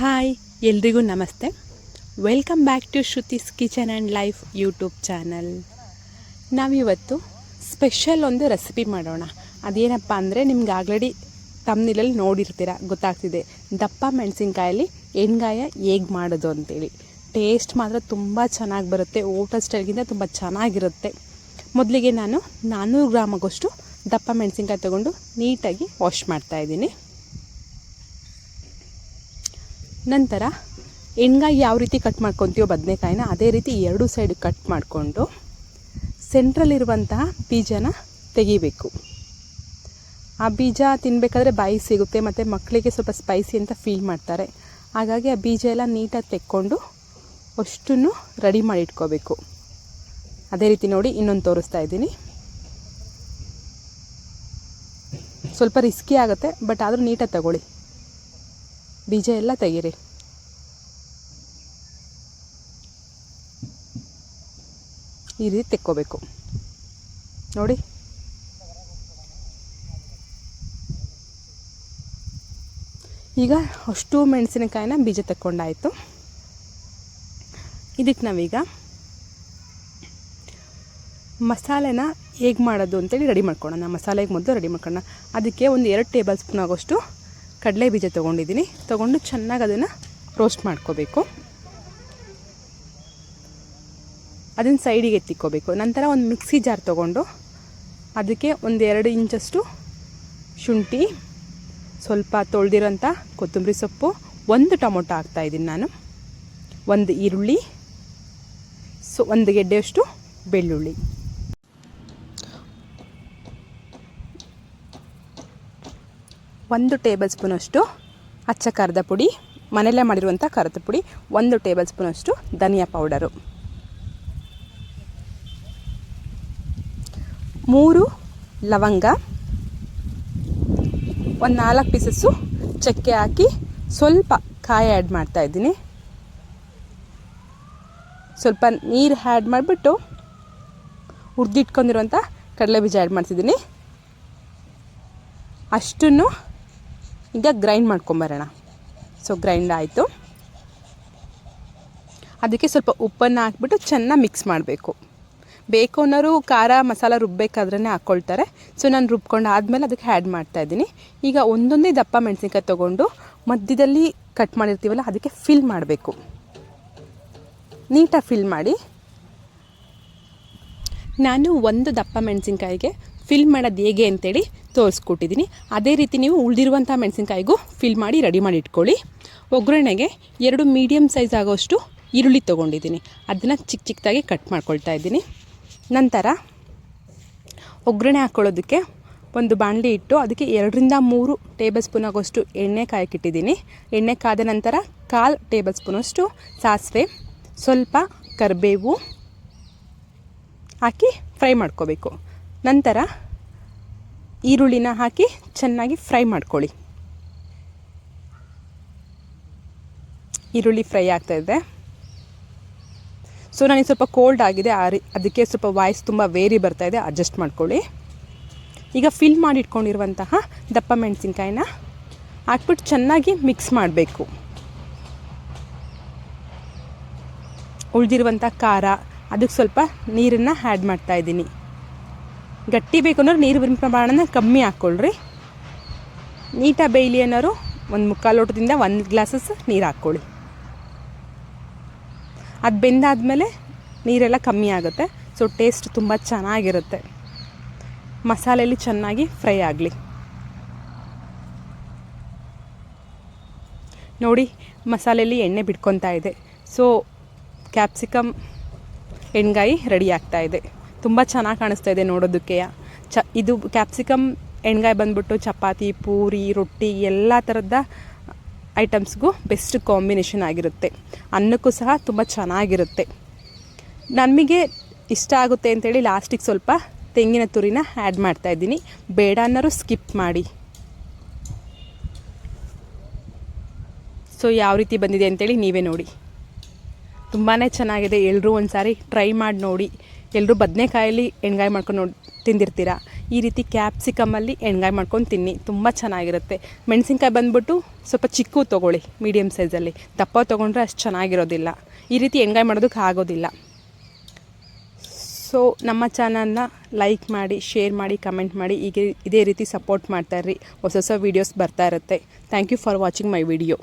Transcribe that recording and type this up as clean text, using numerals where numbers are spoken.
Hi ಎಲ್ರಿಗೂ ನಮಸ್ತೆ. Welcome back to Shruti's kitchen and life YouTube channel. ನಾವಿವತ್ತು ಸ್ಪೆಷಲ್ ಒಂದು ರೆಸಿಪಿ ಮಾಡೋಣ. ಅದೇನಪ್ಪ ಅಂದರೆ ನಿಮ್ಗೆ ಆಲ್ರೆಡಿ ತಮ್ಮನೇಲಲ್ಲಿ ನೋಡಿರ್ತೀರ, ಗೊತ್ತಾಗ್ತಿದೆ. ದಪ್ಪ ಮೆಣಸಿನ್ಕಾಯಲ್ಲಿ ಎಣ್ಗಾಯ ಹೇಗೆ ಮಾಡೋದು ಅಂತೇಳಿ. ಟೇಸ್ಟ್ ಮಾತ್ರ ತುಂಬ ಚೆನ್ನಾಗಿ ಬರುತ್ತೆ, ಹೋಟೆಲ್ ಸ್ಟೈಲ್ಗಿಂತ ತುಂಬ ಚೆನ್ನಾಗಿರುತ್ತೆ. ಮೊದಲಿಗೆ ನಾನು 400 ಗ್ರಾಮಷ್ಟು ದಪ್ಪ ಮೆಣಸಿನ್ಕಾಯಿ ತೊಗೊಂಡು ನೀಟಾಗಿ ವಾಶ್ ಮಾಡ್ತಾಯಿದ್ದೀನಿ. ನಂತರ ಎಣ್ಗಾಯಿ ಯಾವ ರೀತಿ ಕಟ್ ಮಾಡ್ಕೊತೀವೋ ಬದನೆಕಾಯಿನ, ಅದೇ ರೀತಿ ಎರಡು ಸೈಡ್ ಕಟ್ ಮಾಡಿಕೊಂಡು ಸೆಂಟ್ರಲ್ಲಿರುವಂತಹ ಬೀಜನ ತೆಗಿಬೇಕು. ಆ ಬೀಜ ತಿನ್ನಬೇಕಾದ್ರೆ ಬಾಯಿ ಸಿಗುತ್ತೆ ಮತ್ತು ಮಕ್ಕಳಿಗೆ ಸ್ವಲ್ಪ ಸ್ಪೈಸಿ ಅಂತ ಫೀಲ್ ಮಾಡ್ತಾರೆ. ಹಾಗಾಗಿ ಆ ಬೀಜ ಎಲ್ಲ ನೀಟಾಗಿ ತೆಕ್ಕೊಂಡು ಅಷ್ಟನ್ನು ರೆಡಿ ಮಾಡಿ ಇಟ್ಕೋಬೇಕು. ಅದೇ ರೀತಿ ನೋಡಿ ಇನ್ನೊಂದು ತೋರಿಸ್ತಾ ಇದ್ದೀನಿ. ಸ್ವಲ್ಪ ರಿಸ್ಕಿ ಆಗುತ್ತೆ, ಬಟ್ ಆದರೂ ನೀಟಾಗಿ ತಗೊಳ್ಳಿ. ಬೀಜ ಎಲ್ಲ ತೆಗೀರಿ. ಈ ರೀತಿ ತೆಕ್ಕೋಬೇಕು ನೋಡಿ. ಈಗ ಅಷ್ಟು ಮೆಣಸಿನಕಾಯಿನ ಬೀಜ ತೆಕ್ಕೊಂಡಾಯಿತು. ಇದಕ್ಕೆ ನಾವೀಗ ಮಸಾಲೆನ ಹೇಗೆ ಮಾಡೋದು ಅಂತೇಳಿ ರೆಡಿ ಮಾಡ್ಕೊಳ್ಳೋಣ. ಮಸಾಲೆಗೆ ಮೊದಲು ರೆಡಿ ಮಾಡ್ಕೊಳ್ಳೋಣ. ಅದಕ್ಕೆ ಒಂದು 2 ಟೇಬಲ್ ಸ್ಪೂನ್ ಆಗೋಷ್ಟು ಕಡಲೆ ಬೀಜ ತೊಗೊಂಡಿದ್ದೀನಿ. ತೊಗೊಂಡು ಚೆನ್ನಾಗಿ ಅದನ್ನು ರೋಸ್ಟ್ ಮಾಡ್ಕೋಬೇಕು. ಅದನ್ನು ಸೈಡಿಗೆ ಎತ್ತಿಕ್ಕೋಬೇಕು. ನಂತರ ಒಂದು ಮಿಕ್ಸಿ ಜಾರ್ ತೊಗೊಂಡು ಅದಕ್ಕೆ ಒಂದು 2 ಇಂಚಷ್ಟು ಶುಂಠಿ, ಸ್ವಲ್ಪ ತೊಳೆದಿರೋಂಥ ಕೊತ್ತಂಬರಿ ಸೊಪ್ಪು, 1 ಟೊಮೊಟೊ ಹಾಕ್ತಾಯಿದ್ದೀನಿ ನಾನು, 1 ಈರುಳ್ಳಿ, 1 ಗೆಡ್ಡೆಯಷ್ಟು ಬೆಳ್ಳುಳ್ಳಿ, ಒಂದು ಟೇಬಲ್ ಸ್ಪೂನಷ್ಟು ಅಚ್ಚ ಖಾರದ ಪುಡಿ, ಮನೆಯಲ್ಲೇ ಮಾಡಿರುವಂಥ ಖಾರದ ಪುಡಿ, 1 ಟೇಬಲ್ ಸ್ಪೂನಷ್ಟು ಧನಿಯಾ ಪೌಡರು, 3 ಲವಂಗ, ಒಂದು 4 ಪೀಸಸ್ಸು ಚಕ್ಕೆ ಹಾಕಿ ಸ್ವಲ್ಪ ಕಾಯಿ ಆ್ಯಡ್ ಮಾಡ್ತಾಯಿದ್ದೀನಿ. ಸ್ವಲ್ಪ ನೀರು ಆ್ಯಡ್ ಮಾಡಿಬಿಟ್ಟು ಹುರಿದಿಟ್ಕೊಂಡಿರುವಂಥ ಕಡಲೆ ಬೀಜ ಆ್ಯಡ್ ಮಾಡ್ತಿದ್ದೀನಿ. ಅಷ್ಟನ್ನು ಈಗ ಗ್ರೈಂಡ್ ಮಾಡ್ಕೊಂಬರೋಣ. ಸೊ ಗ್ರೈಂಡ್ ಆಯಿತು. ಅದಕ್ಕೆ ಸ್ವಲ್ಪ ಉಪ್ಪನ್ನು ಹಾಕ್ಬಿಟ್ಟು ಚೆನ್ನಾಗಿ ಮಿಕ್ಸ್ ಮಾಡಬೇಕು. ಬೇಕು ಅನ್ನೋರು ಖಾರ ಮಸಾಲ ರುಬ್ಬಬೇಕಾದ್ರೇ ಹಾಕ್ಕೊಳ್ತಾರೆ. ಸೊ ನಾನು ರುಬ್ಕೊಂಡು ಆದಮೇಲೆ ಅದಕ್ಕೆ ಆ್ಯಡ್ ಮಾಡ್ತಾಯಿದ್ದೀನಿ. ಈಗ ಒಂದೊಂದೇ ದಪ್ಪ ಮೆಣಸಿನ್ಕಾಯಿ ತೊಗೊಂಡು ಮಧ್ಯದಲ್ಲಿ ಕಟ್ ಮಾಡಿರ್ತೀವಲ್ಲ ಅದಕ್ಕೆ ಫಿಲ್ ಮಾಡಬೇಕು. ನೀಟಾಗಿ ಫಿಲ್ ಮಾಡಿ. ನಾನು ಒಂದು ದಪ್ಪ ಮೆಣಸಿನ್ಕಾಯಿಗೆ ಫಿಲ್ ಮಾಡೋದು ಹೇಗೆ ಅಂತೇಳಿ ತೋರಿಸ್ಕೊಟ್ಟಿದ್ದೀನಿ. ಅದೇ ರೀತಿ ನೀವು ಉಳಿದಿರುವಂಥ ಮೆಣಸಿನ್ಕಾಯಿಗೂ ಫಿಲ್ ಮಾಡಿ ರೆಡಿ ಮಾಡಿ ಇಟ್ಕೊಳ್ಳಿ. ಒಗ್ಗರಣೆಗೆ 2 ಮೀಡಿಯಮ್ ಸೈಜ್ ಆಗೋಷ್ಟು ಈರುಳ್ಳಿ ತೊಗೊಂಡಿದ್ದೀನಿ. ಅದನ್ನು ಚಿಕ್ಕ ಚಿಕ್ಕದಾಗಿ ಕಟ್ ಮಾಡ್ಕೊಳ್ತಾ ಇದ್ದೀನಿ. ನಂತರ ಒಗ್ಗರಣೆ ಹಾಕ್ಕೊಳ್ಳೋದಕ್ಕೆ ಒಂದು ಬಾಣಲಿ ಇಟ್ಟು ಅದಕ್ಕೆ 2ರಿಂದ 3 ಟೇಬಲ್ ಸ್ಪೂನ್ ಆಗೋಷ್ಟು ಎಣ್ಣೆ ಕಾಯಕ್ಕಿಟ್ಟಿದ್ದೀನಿ. ಎಣ್ಣೆ ಕಾದ ನಂತರ 1/4 ಟೇಬಲ್ ಸ್ಪೂನಷ್ಟು ಸಾಸಿವೆ, ಸ್ವಲ್ಪ ಕರಿಬೇವು ಹಾಕಿ ಫ್ರೈ ಮಾಡ್ಕೋಬೇಕು. ನಂತರ ಈರುಳ್ಳಿನ ಹಾಕಿ ಚೆನ್ನಾಗಿ ಫ್ರೈ ಮಾಡ್ಕೊಳ್ಳಿ. ಈರುಳ್ಳಿ ಫ್ರೈ ಆಗ್ತಾಯಿದೆ. ಸೊ ನನಗೆ ಸ್ವಲ್ಪ ಕೋಲ್ಡ್ ಆಗಿದೆ, ಅದಕ್ಕೆ ಸ್ವಲ್ಪ ವಾಯ್ಸ್ ತುಂಬ ವೇರಿ ಬರ್ತಾಯಿದೆ, ಅಡ್ಜಸ್ಟ್ ಮಾಡ್ಕೊಳ್ಳಿ. ಈಗ ಫಿಲ್ ಮಾಡಿ ಇಟ್ಕೊಂಡಿರುವಂತಹ ದಪ್ಪ ಮೆಣಸಿನ್ಕಾಯಿನ ಹಾಕ್ಬಿಟ್ಟು ಚೆನ್ನಾಗಿ ಮಿಕ್ಸ್ ಮಾಡಬೇಕು. ಉಳಿದಿರುವಂಥ ಖಾರ, ಅದಕ್ಕೆ ಸ್ವಲ್ಪ ನೀರನ್ನು ಆ್ಯಡ್ ಮಾಡ್ತಾಯಿದ್ದೀನಿ. ಗಟ್ಟಿ ಬೇಕು ಅನ್ನೋರು ನೀರಿನ ಪ್ರಮಾಣನ ಕಮ್ಮಿ ಹಾಕ್ಕೊಳ್ರಿ. ನೀಟಾಗಿ ಬೇಯಲಿ ಅನ್ನೋರು 1/4 ಲೋಟದಿಂದ 1 ಗ್ಲಾಸಸ್ ನೀರು ಹಾಕ್ಕೊಳ್ಳಿ. ಅದು ಬೆಂದಾದಮೇಲೆ ನೀರೆಲ್ಲ ಕಮ್ಮಿ ಆಗುತ್ತೆ. ಸೊ ಟೇಸ್ಟ್ ತುಂಬ ಚೆನ್ನಾಗಿರುತ್ತೆ. ಮಸಾಲೆಯಲ್ಲಿ ಚೆನ್ನಾಗಿ ಫ್ರೈ ಆಗಲಿ. ನೋಡಿ ಮಸಾಲೆಯಲ್ಲಿ ಎಣ್ಣೆ ಬಿಟ್ಕೊತಾ ಇದೆ. ಸೊ ಕ್ಯಾಪ್ಸಿಕಮ್ ಎಣ್ಗಾಯಿ ರೆಡಿ ಆಗ್ತಾಯಿದೆ. ತುಂಬ ಚೆನ್ನಾಗಿ ಕಾಣಿಸ್ತಾ ಇದೆ ನೋಡೋದಕ್ಕೆ. ಇದು ಕ್ಯಾಪ್ಸಿಕಮ್ ಎಣ್ಗಾಯಿ ಬಂದ್ಬಿಟ್ಟು ಚಪಾತಿ, ಪೂರಿ, ರೊಟ್ಟಿ ಎಲ್ಲ ಥರದ ಐಟಮ್ಸ್ಗೂ ಬೆಸ್ಟ್ ಕಾಂಬಿನೇಷನ್ ಆಗಿರುತ್ತೆ. ಅನ್ನಕ್ಕೂ ಸಹ ತುಂಬ ಚೆನ್ನಾಗಿರುತ್ತೆ. ನಮಗೆ ಇಷ್ಟ ಆಗುತ್ತೆ ಅಂತೇಳಿ ಲಾಸ್ಟಿಗೆ ಸ್ವಲ್ಪ ತೆಂಗಿನ ತುರಿನ ಆ್ಯಡ್ ಮಾಡ್ತಾಯಿದ್ದೀನಿ. ಬೇಡ ಅನ್ನೋರು ಸ್ಕಿಪ್ ಮಾಡಿ. ಸೊ ಯಾವ ರೀತಿ ಬಂದಿದೆ ಅಂತೇಳಿ ನೀವೇ ನೋಡಿ. ತುಂಬಾ ಚೆನ್ನಾಗಿದೆ. ಎಲ್ಲರೂ ಒಂದು ಸಾರಿ ಟ್ರೈ ಮಾಡಿ ನೋಡಿ. ಎಲ್ಲರೂ ಬದನೆಕಾಯಲ್ಲಿ ಎಣ್ಗಾಯಿ ಮಾಡ್ಕೊಂಡು ತಿಂದಿರ್ತೀರ. ಈ ರೀತಿ ಕ್ಯಾಪ್ಸಿಕಮಲ್ಲಿ ಎಣ್ಗಾಯಿ ಮಾಡ್ಕೊಂಡು ತಿನ್ನಿ, ತುಂಬ ಚೆನ್ನಾಗಿರುತ್ತೆ. ಮೆಣಸಿನ್ಕಾಯಿ ಬಂದ್ಬಿಟ್ಟು ಸ್ವಲ್ಪ ಚಿಕ್ಕ ತೊಗೊಳ್ಳಿ, ಮೀಡಿಯಮ್ ಸೈಜಲ್ಲಿ. ದಪ್ಪ ತೊಗೊಂಡ್ರೆ ಅಷ್ಟು ಚೆನ್ನಾಗಿರೋದಿಲ್ಲ. ಈ ರೀತಿ ಎಣ್ಗಾಯಿ ಮಾಡೋದಕ್ಕೆ ಆಗೋದಿಲ್ಲ. ಸೊ ನಮ್ಮ ಚಾನಲ್ನ ಲೈಕ್ ಮಾಡಿ, ಶೇರ್ ಮಾಡಿ, ಕಮೆಂಟ್ ಮಾಡಿ. ಇದೇ ರೀತಿ ಸಪೋರ್ಟ್ ಮಾಡ್ತಾಯಿರ್ರಿ. ಹೊಸ ಹೊಸ ವೀಡಿಯೋಸ್ ಬರ್ತಾ ಇರುತ್ತೆ. Thank you for watching my video.